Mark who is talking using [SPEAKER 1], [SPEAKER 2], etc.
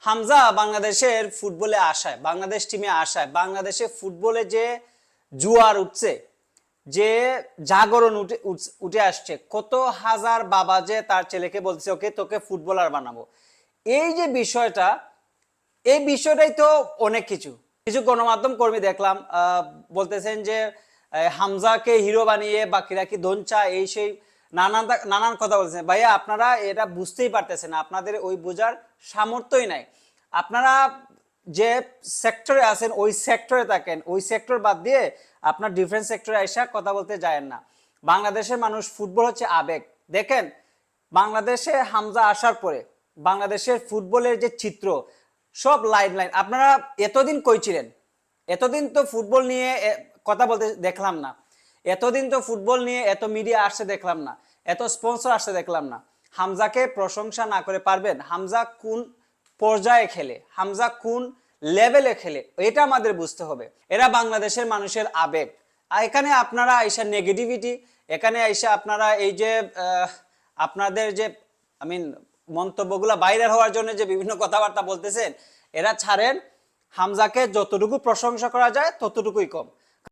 [SPEAKER 1] হামজা বাংলাদেশের ফুটবলে আসায়, বাংলাদেশ টিমে আসায়, বাংলাদেশে ফুটবলে যে জুয়ার উঠছে, যে জাগরণ উঠে আসছে, কত হাজার বাবা যে তার ছেলেকে বলছে ওকে তোকে ফুটবলার বানাবো, এই যে বিষয়টা, এই বিষয়টাই তো অনেক কিছু। কিছু গণমাধ্যম কর্মী দেখলাম বলতেছেন যে হামজাকে হিরো বানিয়ে বাকিরা কি দোনচা, এই সেই নানান নানান কথা বলছেন। ভাইয়া আপনারা এটা বুঝতেই পারতেছেন না, আপনাদের ওই বোঝার সামর্থ্যই নাই। আপনারা যে সেক্টরে আছেন ওই সেক্টরে থাকেন, ওই সেক্টর বাদ দিয়ে আপনার ডিফারেন্ট সেক্টরে এসে কথা বলতে যায়েন না। বাংলাদেশের মানুষ, ফুটবল হচ্ছে আবেগ। দেখেন বাংলাদেশে হামজা আসার পরে বাংলাদেশের ফুটবলের যে চিত্র, সব লাইন লাইন। আপনারা এতদিন কই ছিলেন? এতদিন তো ফুটবল নিয়ে কথা বলতে দেখলাম না, এতদিন তো ফুটবল নিয়ে এত মিডিয়া আসছে দেখলাম না, এত স্পন্সর আসছে দেখলাম না। হামজাকে প্রশংসা না করে পারবেন? হামজা কোন পর্যায়ে খেলে, হামজা কোন লেভেলে খেলে, এটা আমাদের বুঝতে হবে। এরা বাংলাদেশের মানুষের আবেগ। আর এখানে আপনারা আইসা নেগেটিভিটি, এখানে আইসা আপনারা এই যে আপনাদের যে মন্তব্যগুলা ভাইরাল হওয়ার জন্য যে বিভিন্ন কথাবার্তা বলতেছেন, এরা ছাড়েন। হামজাকে যতটুকু প্রশংসা করা যায় ততটুকুই কম।